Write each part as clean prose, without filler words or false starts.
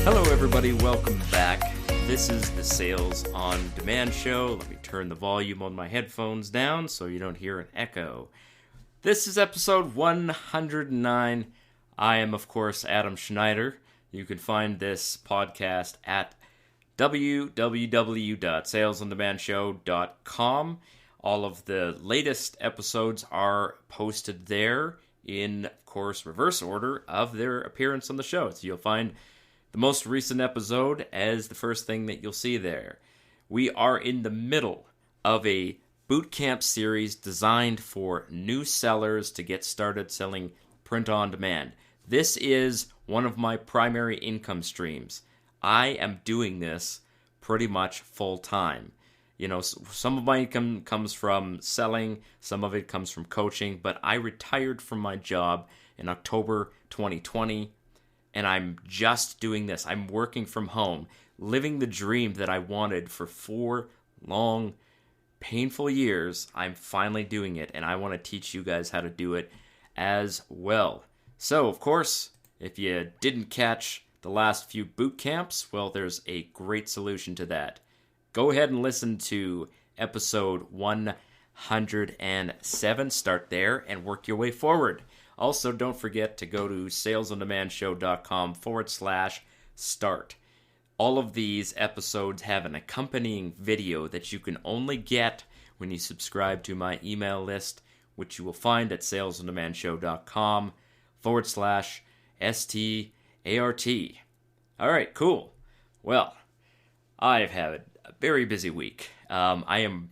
Hello everybody, welcome back. This is the Sales on Demand show. Let me turn the volume on my headphones down so you don't hear an echo. This is episode 109. I am, of course, Adam Schneider. You can find this podcast at www.salesondemandshow.com. All of the latest episodes are posted there in, of course, reverse order of their appearance on the show. So you'll find the most recent episode as the first thing that you'll see there. We are in the middle of a Bootcamp series designed for new sellers to get started selling print on demand. This is one of my primary income streams. I am doing this pretty much full time. You know, some of my income comes from selling, some of it comes from coaching, but I retired from my job in October 2020, and I'm just doing this. I'm working from home, living the dream that I wanted for 4 long, painful years. I'm finally doing it, and I want to teach you guys how to do it as well. So, of course, if you didn't catch the last few boot camps, well, there's a great solution to that. Go ahead and listen to episode 107. Start there and work your way forward. Also, don't forget to go to salesondemandshow.com/start. All of these episodes have an accompanying video that you can only get when you subscribe to my email list, which you will find at salesondemandshow.com/START. All right, cool. Well, I've had a very busy week. I am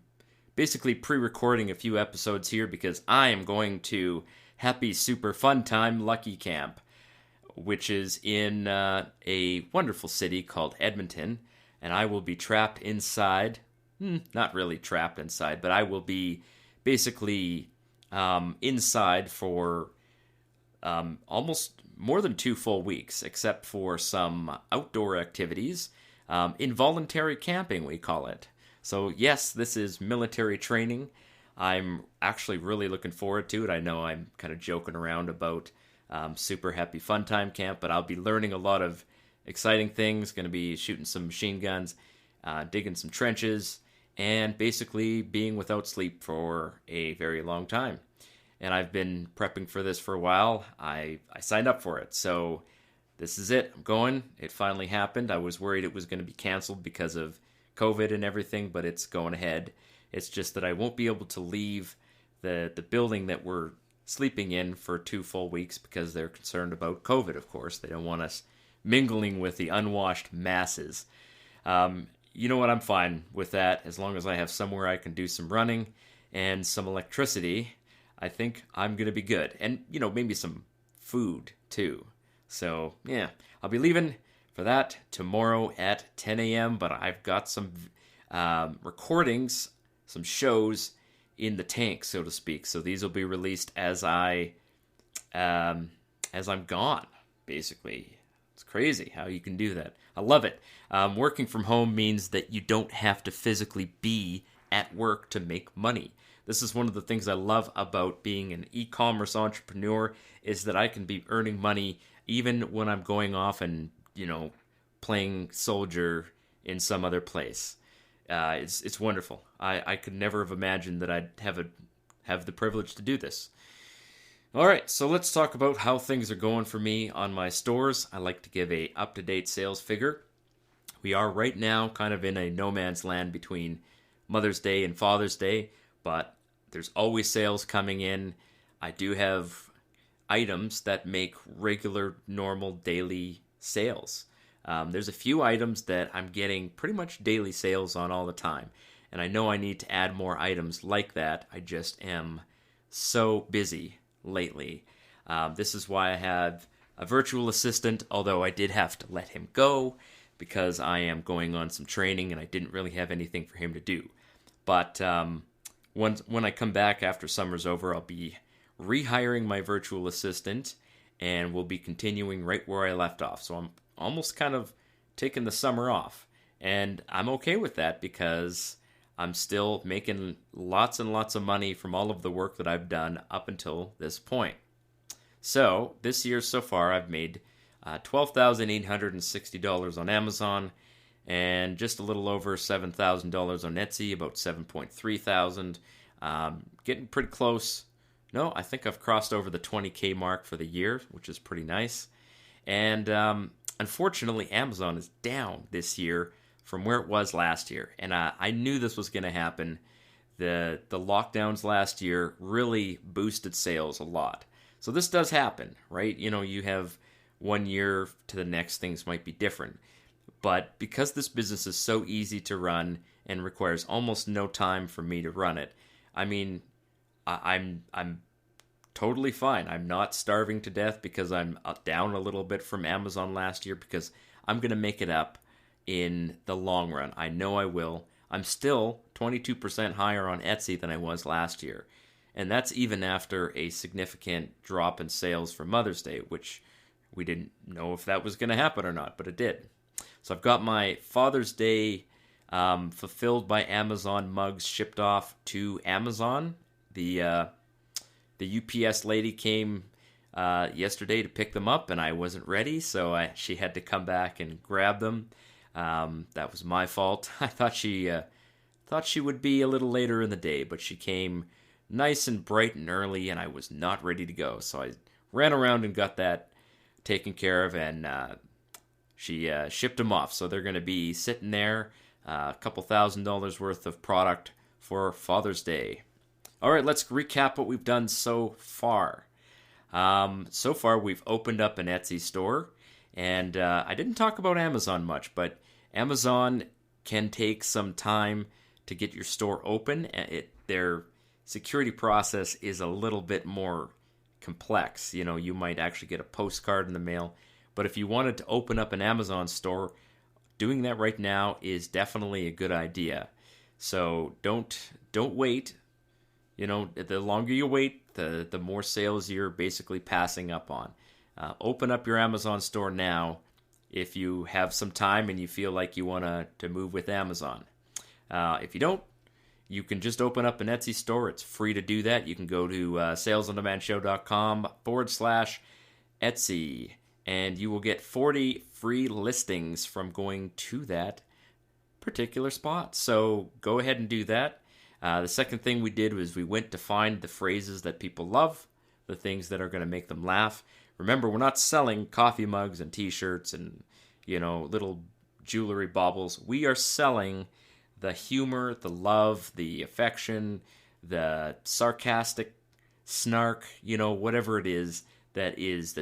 basically pre-recording a few episodes here because I am going to Happy Super Fun Time Lucky Camp, which is in a wonderful city called Edmonton, and I will be trapped inside. Not really trapped inside, but I will be basically inside for almost more than 2 full weeks, except for some outdoor activities. Involuntary camping, we call it. So yes, this is military training. I'm actually really looking forward to it. I know I'm kind of joking around about Super Happy Fun Time Camp, but I'll be learning a lot of exciting things. Going to be shooting some machine guns, digging some trenches, and basically being without sleep for a very long time. And I've been prepping for this for a while. I signed up for it, so this is it. I'm going. It finally happened. I was worried it was going to be canceled because of COVID and everything, but it's going ahead. It's just that I won't be able to leave the building that we're sleeping in for 2 full weeks because they're concerned about COVID, of course. They don't want us mingling with the unwashed masses. You know what? I'm fine with that. As long as I have somewhere I can do some running and some electricity, I think I'm going to be good. And, you know, maybe some food, too. So, yeah, I'll be leaving for that tomorrow at 10 a.m., but I've got some recordings, some shows in the tank, so to speak. So these will be released as I'm gone, basically. It's crazy how you can do that. I love it. Working from home means that you don't have to physically be at work to make money. This is one of the things I love about being an e-commerce entrepreneur is that I can be earning money even when I'm going off and, you know, playing soldier in some other place. It's wonderful. I could never have imagined that I'd have the privilege to do this. All right, so let's talk about how things are going for me on my stores. I like to give a up-to-date sales figure. We are right now kind of in a no man's land between Mother's Day and Father's Day, but there's always sales coming in. I do have items that make regular, normal, daily sales. There's a few items that I'm getting pretty much daily sales on all the time, and I know I need to add more items like that. I just am so busy lately. This is why I have a virtual assistant, although I did have to let him go because I am going on some training and I didn't really have anything for him to do. But when I come back after summer's over, I'll be rehiring my virtual assistant and we'll be continuing right where I left off. So I'm almost kind of taking the summer off. And I'm okay with that because I'm still making lots and lots of money from all of the work that I've done up until this point. So this year so far, I've made $12,860 on Amazon, and just a little over $7,000 on Etsy, about 7,300. Getting pretty close. No, I think I've crossed over the 20K mark for the year, which is pretty nice. And unfortunately, Amazon is down this year from where it was last year. And I knew this was going to happen. The lockdowns last year really boosted sales a lot. So this does happen, right? You know, you have one year to the next, things might be different. But because this business is so easy to run and requires almost no time for me to run it, I mean, I'm totally fine. I'm not starving to death because I'm down a little bit from Amazon last year, because I'm going to make it up in the long run. I know I will. I'm still 22% higher on Etsy than I was last year. And that's even after a significant drop in sales for Mother's Day, which we didn't know if that was going to happen or not, but it did. So I've got my Father's Day fulfilled by Amazon mugs shipped off to Amazon. The UPS lady came yesterday to pick them up, and I wasn't ready, so she had to come back and grab them. That was my fault. I thought she would be a little later in the day, but she came nice and bright and early, and I was not ready to go. So I ran around and got that taken care of, and she shipped them off. So they're going to be sitting there, a couple $1,000s worth of product for Father's Day. All right, let's recap what we've done so far. So far, we've opened up an Etsy store, and I didn't talk about Amazon much, but Amazon can take some time to get your store open. Their security process is a little bit more complex. You know, you might actually get a postcard in the mail, but if you wanted to open up an Amazon store, doing that right now is definitely a good idea. So don't wait. You know, the longer you wait, the more sales you're basically passing up on. Open up your Amazon store now if you have some time and you feel like you want to move with Amazon. If you don't, you can just open up an Etsy store. It's free to do that. You can go to salesondemandshow.com/Etsy, and you will get 40 free listings from going to that particular spot. So go ahead and do that. The second thing we did was we went to find the phrases that people love, the things that are going to make them laugh. Remember, we're not selling coffee mugs and t-shirts and, you know, little jewelry baubles. We are selling the humor, the love, the affection, the sarcastic snark, you know, whatever it is that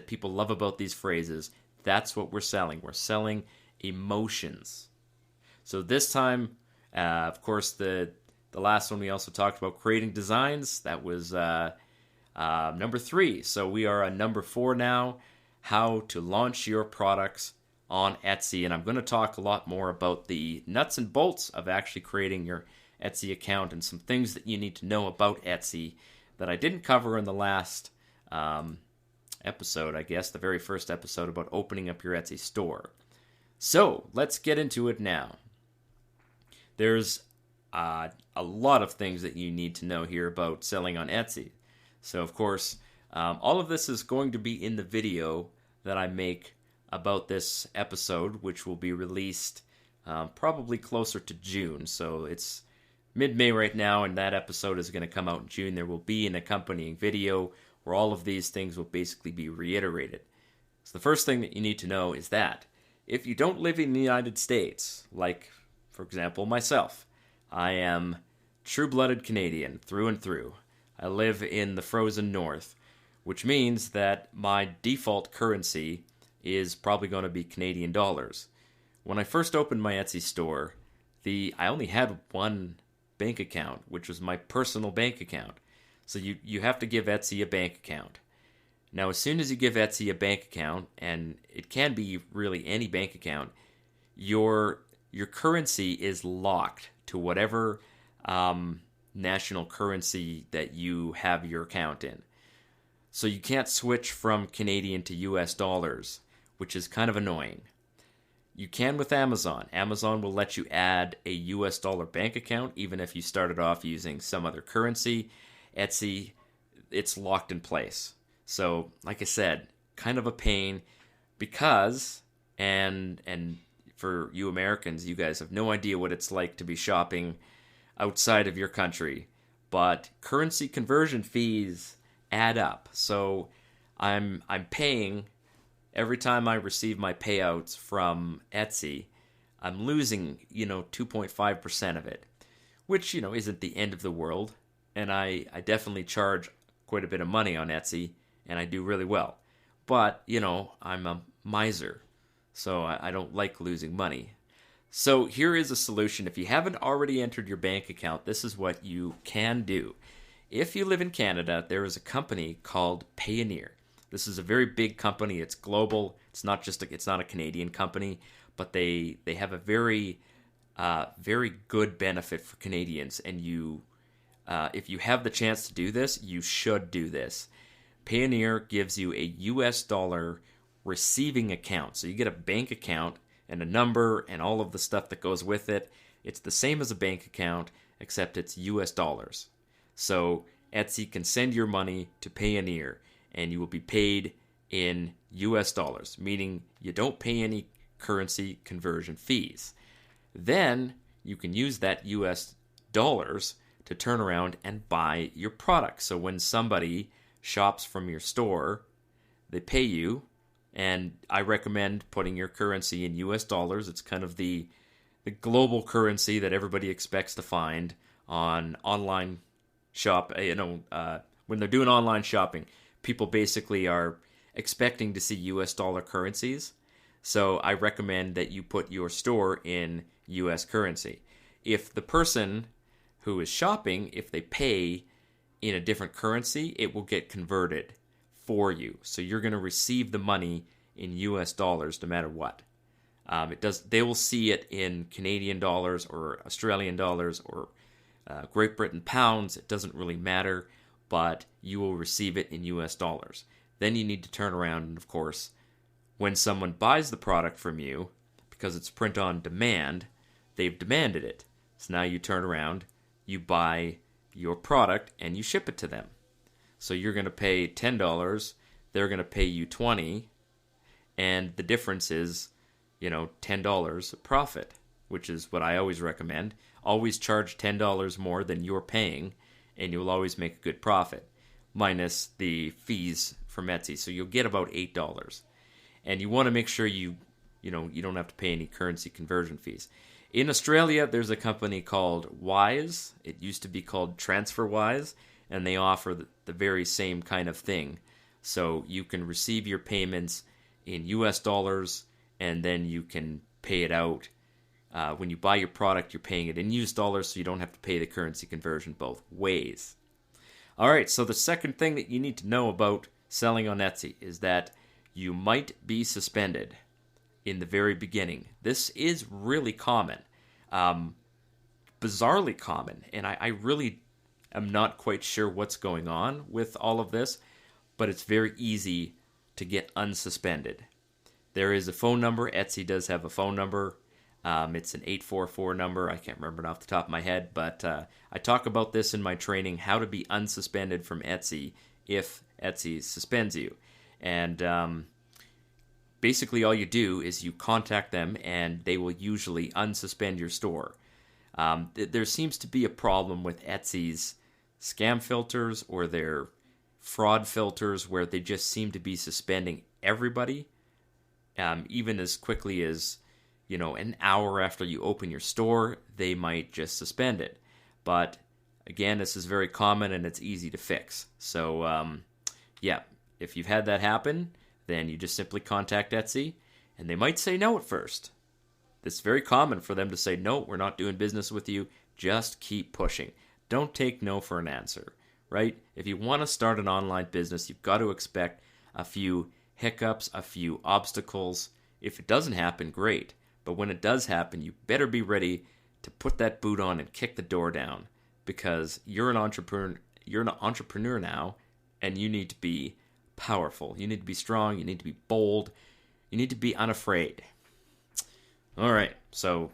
people love about these phrases. That's what we're selling. We're selling emotions. So this time, of course, the last one we also talked about creating designs. That was number 3. So we are on number 4 now, how to launch your products on Etsy. And I'm going to talk a lot more about the nuts and bolts of actually creating your Etsy account and some things that you need to know about Etsy that I didn't cover in the last episode, I guess, the very first episode about opening up your Etsy store. So let's get into it now. There's a lot of things that you need to know here about selling on Etsy. So, of course, all of this is going to be in the video that I make about this episode, which will be released probably closer to June. So it's mid-May right now, and that episode is going to come out in June. There will be an accompanying video where all of these things will basically be reiterated. So the first thing that you need to know is that if you don't live in the United States, like, for example, myself, I am true-blooded Canadian through and through. I live in the frozen north, which means that my default currency is probably going to be Canadian dollars. When I first opened my Etsy store, I only had one bank account, which was my personal bank account. So you have to give Etsy a bank account. Now, as soon as you give Etsy a bank account, and it can be really any bank account, your currency is locked to whatever national currency that you have your account in. So you can't switch from Canadian to US dollars, which is kind of annoying. You can with Amazon. Amazon will let you add a US dollar bank account, even if you started off using some other currency. Etsy, it's locked in place. So, like I said, kind of a pain. because, and for you Americans, you guys have no idea what it's like to be shopping outside of your country, but currency conversion fees add up. So I'm paying every time I receive my payouts from Etsy. I'm losing 2.5% of it, which isn't the end of the world. And I definitely charge quite a bit of money on Etsy, and I do really well. But I'm a miser, so I don't like losing money. So here is a solution. If you haven't already entered your bank account, this is what you can do. If you live in Canada, there is a company called Payoneer. This is a very big company. It's global. It's not a Canadian company, but they have a very very good benefit for Canadians. And if you have the chance to do this, you should do this. Payoneer gives you a US dollar receiving account. So you get a bank account and a number and all of the stuff that goes with it. It's the same as a bank account, except it's US dollars. So Etsy can send your money to Payoneer, and you will be paid in US dollars, meaning you don't pay any currency conversion fees. Then you can use that US dollars to turn around and buy your product. So when somebody shops from your store, they pay you, and I recommend putting your currency in US dollars. It's kind of the global currency that everybody expects to find on online shop. When they're doing online shopping, people basically are expecting to see US dollar currencies. So I recommend that you put your store in US currency. If the person who is shopping, if they pay in a different currency, it will get converted for you. So you're going to receive the money in US dollars no matter what. They will see it in Canadian dollars or Australian dollars or Great Britain pounds. It doesn't really matter, but you will receive it in US dollars. Then you need to turn around and, of course, when someone buys the product from you, because it's print on demand, they've demanded it. So now you turn around, you buy your product, and you ship it to them. So you're going to pay $10, they're going to pay you $20, and the difference is, $10 profit, which is what I always recommend. Always charge $10 more than you're paying, and you'll always make a good profit, minus the fees from Etsy. So you'll get about $8. And you want to make sure you don't have to pay any currency conversion fees. In Australia, there's a company called Wise. It used to be called TransferWise, and they offer the very same kind of thing. So you can receive your payments in US dollars, and then you can pay it out. When you buy your product, you're paying it in US dollars, so you don't have to pay the currency conversion both ways. All right, so the second thing that you need to know about selling on Etsy is that you might be suspended in the very beginning. This is really common, bizarrely common, and I really am not quite sure what's going on with all of this, but it's very easy to get unsuspended. There is a phone number. Etsy does have a phone number. It's an 844 number. I can't remember it off the top of my head, but I talk about this in my training, how to be unsuspended from Etsy if Etsy suspends you. And basically all you do is you contact them, and they will usually unsuspend your store. There seems to be a problem with Etsy's scam filters or their fraud filters where they just seem to be suspending everybody, even as quickly as an hour after you open your store, they might just suspend it. But again, this is very common and it's easy to fix. So if you've had that happen, then you just simply contact Etsy, and they might say no at first. It's very common for them to say, no, we're not doing business with you. Just keep pushing. Don't take no for an answer, right? If you want to start an online business, you've got to expect a few hiccups, a few obstacles. If it doesn't happen, great. But when it does happen, you better be ready to put that boot on and kick the door down, because you're an entrepreneur now, and you need to be powerful. You need to be strong. You need to be bold. You need to be unafraid. All right. So,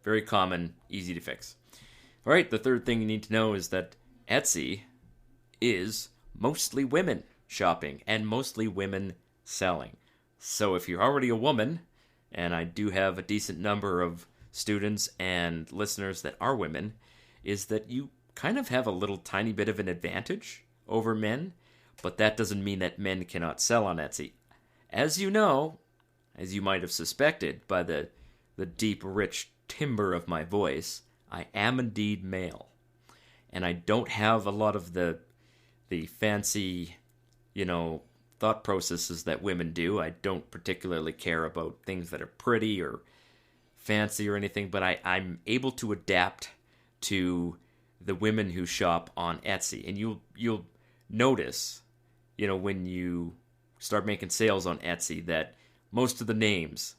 very common, easy to fix. All right. The third thing you need to know is that Etsy is mostly women shopping and mostly women selling. So if you're already a woman, and I do have a decent number of students and listeners that are women, is that you kind of have a little tiny bit of an advantage over men, but that doesn't mean that men cannot sell on Etsy. As you know, as you might have suspected by the deep, rich timbre of my voice, I am indeed male. And I don't have a lot of the fancy, thought processes that women do. I don't particularly care about things that are pretty or fancy or anything, but I'm able to adapt to the women who shop on Etsy. And you'll notice, when you start making sales on Etsy, that most of the names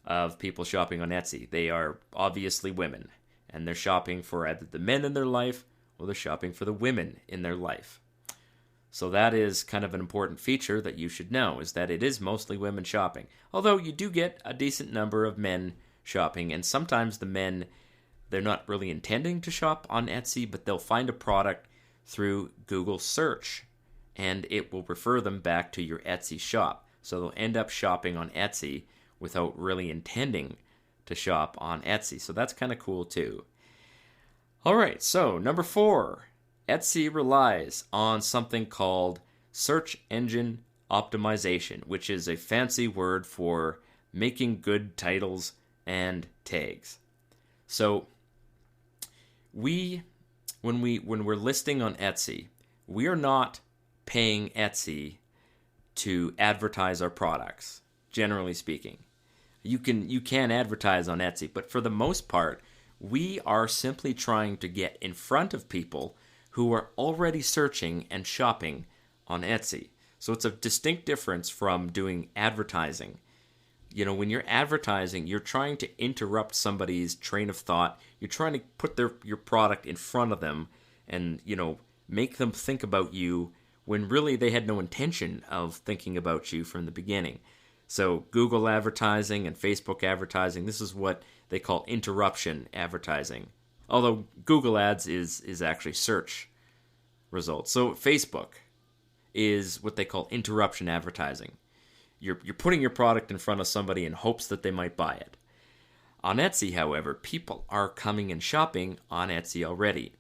of people shopping on Etsy, they are obviously women. And they're shopping for either the men in their life or they're shopping for the women in their life. So that is kind of an important feature that you should know, is that it is mostly women shopping. Although you do get a decent number of men shopping, and sometimes the men, they're not really intending to shop on Etsy, but they'll find a product through Google search, and it will refer them back to your Etsy shop. So they'll end up shopping on Etsy without really intending to shop on Etsy. So that's kind of cool too. All right, so number 4. Etsy relies on something called search engine optimization, which is a fancy word for making good titles and tags. So when we're listing on Etsy, we are not paying Etsy to advertise our products, generally speaking. You can advertise on Etsy, but for the most part, we are simply trying to get in front of people who are already searching and shopping on Etsy. So it's a distinct difference from doing advertising. When you're advertising, you're trying to interrupt somebody's train of thought. You're trying to put your product in front of them and, make them think about you when really they had no intention of thinking about you from the beginning. So Google advertising and Facebook advertising, this is what they call interruption advertising. Although Google Ads is actually search results. So Facebook is what they call interruption advertising. You're putting your product in front of somebody in hopes that they might buy it. On Etsy, however, people are coming and shopping on Etsy already.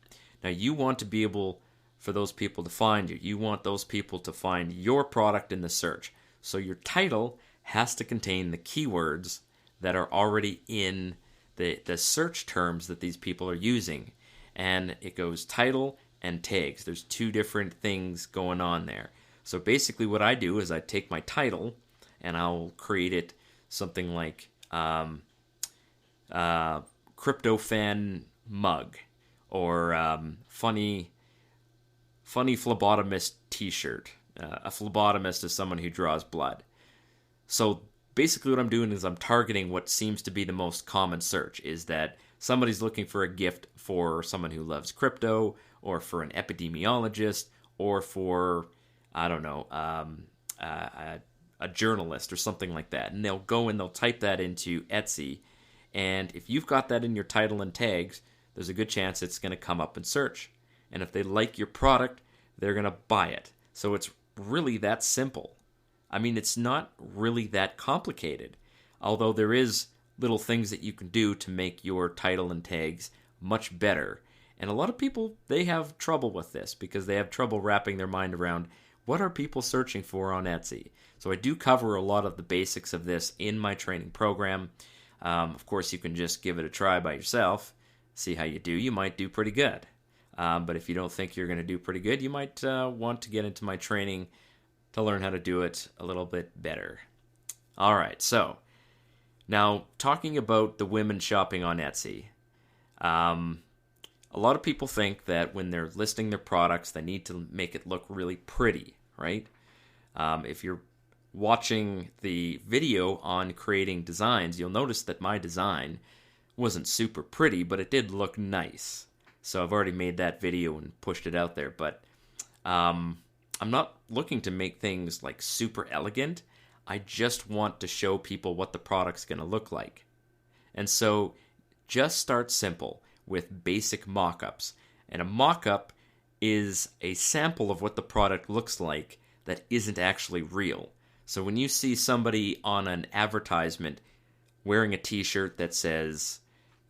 Now you want to be able for those people to find you. You want those people to find your product in the search. So your title has to contain the keywords that are already in the search terms that these people are using. And it goes title and tags. There's 2 different things going on there. So basically what I do is I take my title and I'll create it something like crypto fan mug, or funny phlebotomist t-shirt. A phlebotomist is someone who draws blood. So basically what I'm doing is I'm targeting what seems to be the most common search, is that somebody's looking for a gift for someone who loves crypto, or for an epidemiologist, or for, I don't know, a journalist or something like that. And they'll go and they'll type that into Etsy. And if you've got that in your title and tags, there's a good chance it's going to come up in search. And if they like your product, they're going to buy it. So it's really that simple. I mean, it's not really that complicated, although there is little things that you can do to make your title and tags much better. And a lot of people, they have trouble with this because they have trouble wrapping their mind around what are people searching for on Etsy. So I do cover a lot of the basics of this in my training program. Of course, you can just give it a try by yourself, see how you do. You might do pretty good. But if you don't think you're going to do pretty good, you might want to get into my training to learn how to do it a little bit better. All right, so now talking about the women shopping on Etsy, a lot of people think that when they're listing their products, they need to make it look really pretty, right? If you're watching the video on creating designs, you'll notice that my design wasn't super pretty, but it did look nice. So I've already made that video and pushed it out there, but I'm not looking to make things like super elegant. I just want to show people what the product's going to look like. And so just start simple with basic mockups. And a mockup is a sample of what the product looks like that isn't actually real. So when you see somebody on an advertisement wearing a t-shirt that says,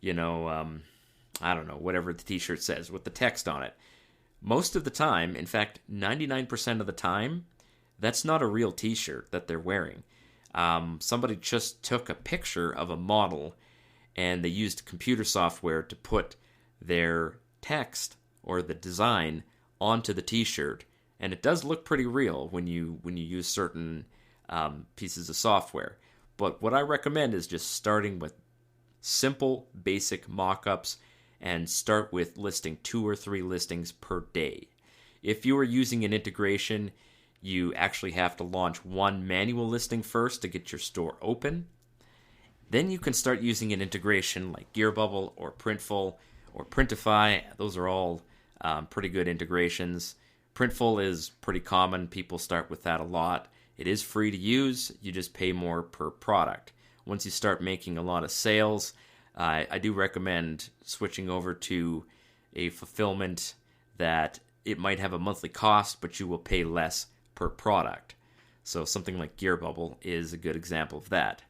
I don't know, whatever the t-shirt says with the text on it, most of the time, in fact, 99% of the time, that's not a real t-shirt that they're wearing. Somebody just took a picture of a model and they used computer software to put their text or the design onto the t-shirt, and it does look pretty real when you use certain pieces of software. But what I recommend is just starting with simple, basic mock-ups and start with listing 2 or 3 listings per day. If you are using an integration, you actually have to launch one manual listing first to get your store open. Then you can start using an integration like GearBubble or Printful or Printify. Those are all pretty good integrations. Printful is pretty common. People start with that a lot. It is free to use. You just pay more per product. Once you start making a lot of sales, I do recommend switching over to a fulfillment that it might have a monthly cost, but you will pay less per product. So something like GearBubble is a good example of that.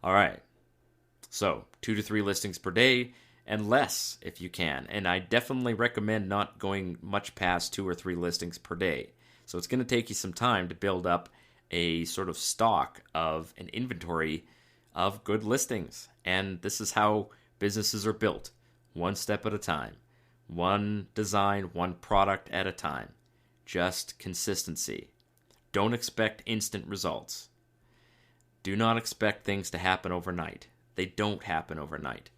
All right, so 2 to 3 listings per day and less if you can. And I definitely recommend not going much past 2 or 3 listings per day. So it's going to take you some time to build up a sort of stock of an inventory of good listings. And this is how businesses are built, one step at a time, one design, one product at a time. Just consistency. Don't expect instant results. Do not expect things to happen overnight. They don't happen overnight.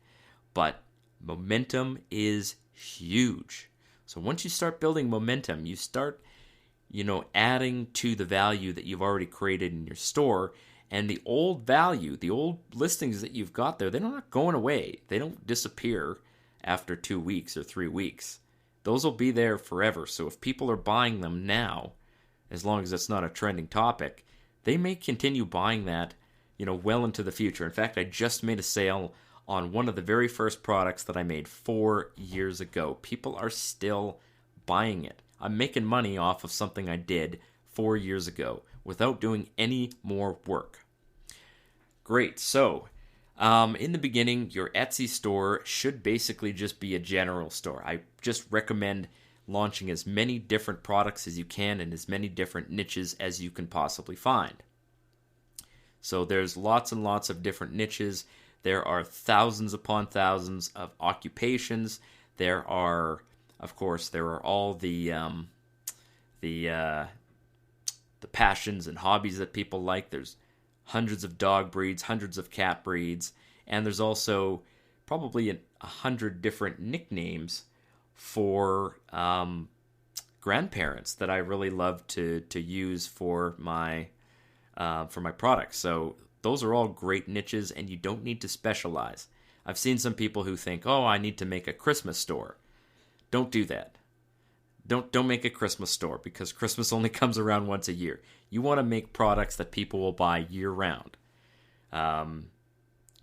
But momentum is huge. So once you start building momentum, you start, adding to the value that you've already created in your store. And the old value, the old listings that you've got there, they're not going away. They don't disappear after 2 weeks or 3 weeks. Those will be there forever. So if people are buying them now, as long as it's not a trending topic, they may continue buying that, well into the future. In fact, I just made a sale on one of the very first products that I made 4 years ago. People are still buying it. I'm making money off of something I did 4 years ago without doing any more work. Great. So, in the beginning, your Etsy store should basically just be a general store. I just recommend launching as many different products as you can in as many different niches as you can possibly find. So there's lots and lots of different niches. There are thousands upon thousands of occupations. There are all the passions and hobbies that people like. There's hundreds of dog breeds, hundreds of cat breeds, and there's also probably 100 different nicknames for grandparents that I really love to use for my products. So those are all great niches, and you don't need to specialize. I've seen some people who think, I need to make a Christmas store. Don't do that. Don't make a Christmas store, because Christmas only comes around once a year. You want to make products that people will buy year-round.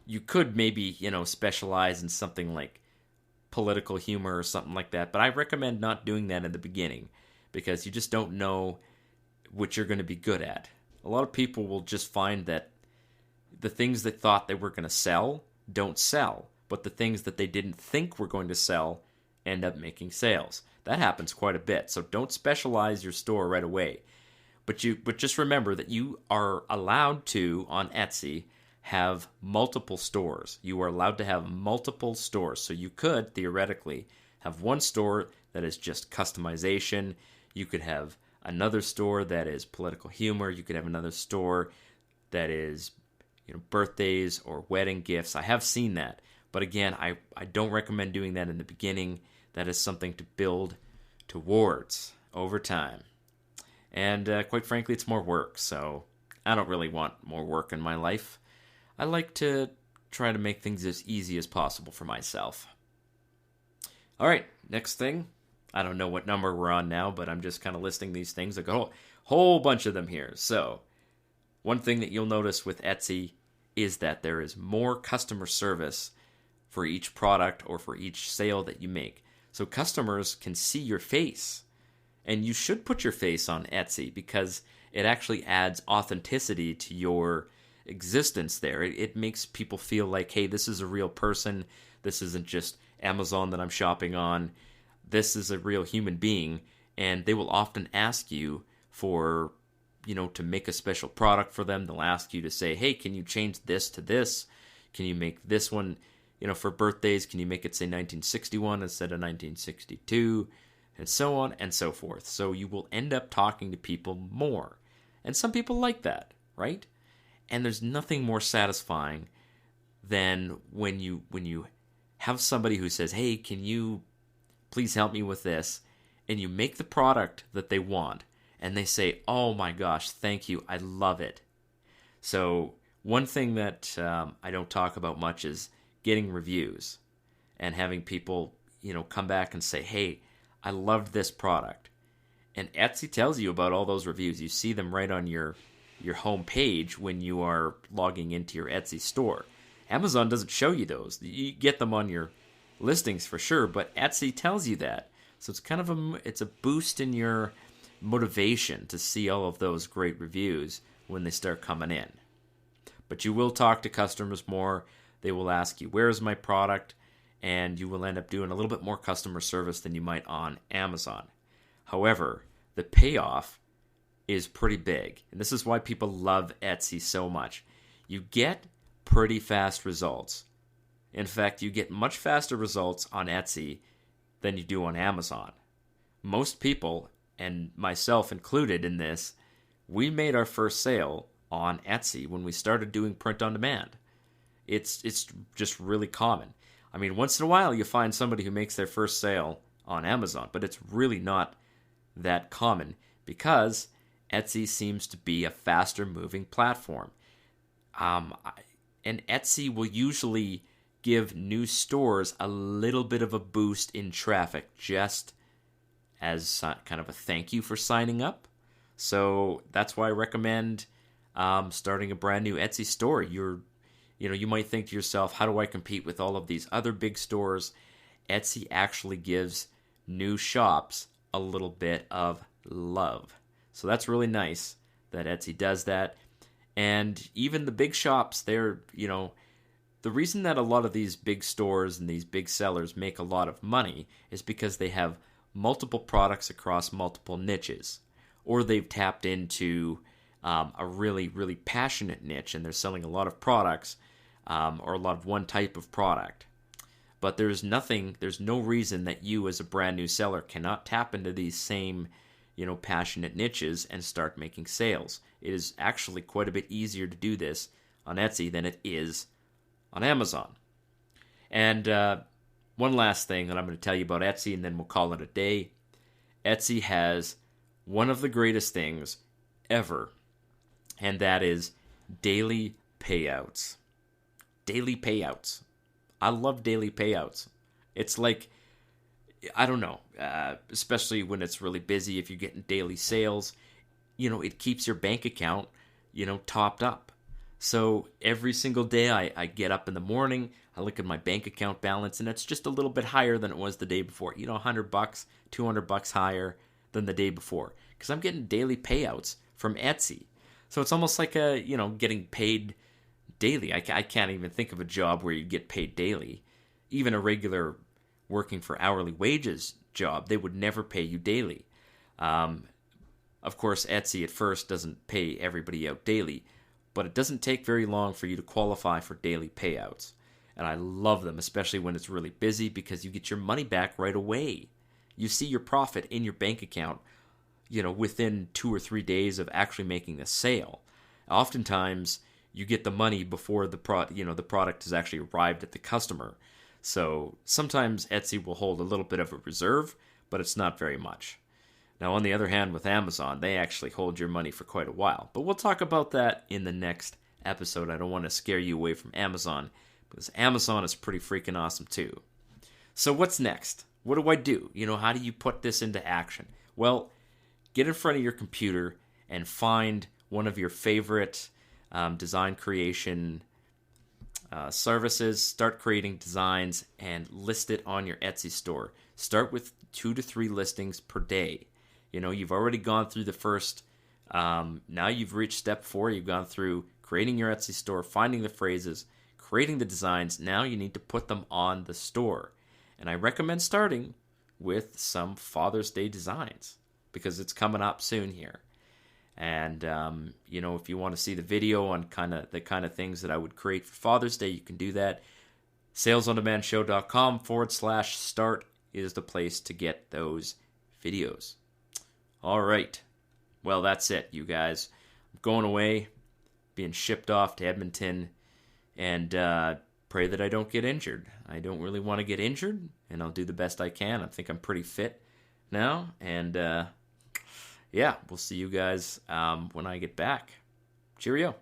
You could maybe, specialize in something like political humor or something like that, but I recommend not doing that in the beginning, because you just don't know what you're going to be good at. A lot of people will just find that the things they thought they were going to sell don't sell, but the things that they didn't think were going to sell end up making sales. That happens quite a bit, so don't specialize your store right away. But just remember that you are allowed to, on Etsy, have multiple stores. You are allowed to have multiple stores, so you could, theoretically, have one store that is just customization. You could have another store that is political humor. You could have another store that is, birthdays or wedding gifts. I have seen that. But again, I don't recommend doing that in the beginning. That is something to build towards over time. And quite frankly, it's more work. So I don't really want more work in my life. I like to try to make things as easy as possible for myself. All right, next thing. I don't know what number we're on now, but I'm just kind of listing these things. I've got a whole bunch of them here. So one thing that you'll notice with Etsy is that there is more customer service for each product or for each sale that you make. So customers can see your face. And you should put your face on Etsy because it actually adds authenticity to your existence there. It makes people feel like, hey, this is a real person. This isn't just Amazon that I'm shopping on. This is a real human being. And they will often ask you for, to make a special product for them. They'll ask you to say, hey, can you change this to this? Can you make this one, for birthdays, can you make it say 1961 instead of 1962? And so on and so forth. So you will end up talking to people more. And some people like that, right? And there's nothing more satisfying than when you have somebody who says, hey, can you please help me with this? And you make the product that they want. And they say, oh my gosh, thank you, I love it. So one thing that I don't talk about much is getting reviews. And having people, come back and say, hey, I loved this product. And Etsy tells you about all those reviews. You see them right on your home page when you are logging into your Etsy store. Amazon doesn't show you those. You get them on your listings for sure, but Etsy tells you that. So it's kind of it's a boost in your motivation to see all of those great reviews when they start coming in. But you will talk to customers more. They will ask you, where's my product? And you will end up doing a little bit more customer service than you might on Amazon. However, the payoff is pretty big. And this is why people love Etsy so much. You get pretty fast results. In fact, you get much faster results on Etsy than you do on Amazon. Most people, and myself included in this, we made our first sale on Etsy when we started doing print on demand. It's just really common. I mean, once in a while you find somebody who makes their first sale on Amazon, but it's really not that common because Etsy seems to be a faster moving platform. And Etsy will usually give new stores a little bit of a boost in traffic just as kind of a thank you for signing up. So that's why I recommend starting a brand new Etsy store. You might think to yourself, how do I compete with all of these other big stores? Etsy actually gives new shops a little bit of love. So that's really nice that Etsy does that. And even the big shops, they're, the reason that a lot of these big stores and these big sellers make a lot of money is because they have multiple products across multiple niches. Or they've tapped into a really, really passionate niche and they're selling a lot of products or a lot of one type of product. But there's no reason that you as a brand new seller cannot tap into these same, passionate niches and start making sales. It is actually quite a bit easier to do this on Etsy than it is on Amazon. And one last thing that I'm going to tell you about Etsy, and then we'll call it a day. Etsy has one of the greatest things ever, and that is daily payouts. Daily payouts. I love daily payouts. It's like, I don't know, especially when it's really busy, if you're getting daily sales, it keeps your bank account, topped up. So every single day I get up in the morning, I look at my bank account balance, and it's just a little bit higher than it was the day before. $100, $200 higher than the day before. Because I'm getting daily payouts from Etsy. So it's almost like getting paid daily. I can't even think of a job where you get paid daily. Even a regular working for hourly wages job, they would never pay you daily. Of course, Etsy at first doesn't pay everybody out daily, but it doesn't take very long for you to qualify for daily payouts. And I love them, especially when it's really busy, because you get your money back right away. You see your profit in your bank account, within 2 or 3 days of actually making a sale. Oftentimes, you get the money before the product has actually arrived at the customer. So sometimes Etsy will hold a little bit of a reserve, but it's not very much. Now, on the other hand, with Amazon, they actually hold your money for quite a while. But we'll talk about that in the next episode. I don't want to scare you away from Amazon, because Amazon is pretty freaking awesome too. So what's next? What do I do? How do you put this into action? Well, get in front of your computer and find one of your favorite design creation services, start creating designs, and list it on your Etsy store. Start with 2 to 3 listings per day. You've already gone through the first. Now you've reached step 4. You've gone through creating your Etsy store, finding the phrases, creating the designs. Now you need to put them on the store. And I recommend starting with some Father's Day designs because it's coming up soon here. And, if you want to see the video on the kind of things that I would create for Father's Day, you can do that. salesondemandshow.com/start is the place to get those videos. All right. Well, that's it, you guys. I'm going away, being shipped off to Edmonton, and pray that I don't get injured. I don't really want to get injured, and I'll do the best I can. I think I'm pretty fit now, and we'll see you guys when I get back. Cheerio.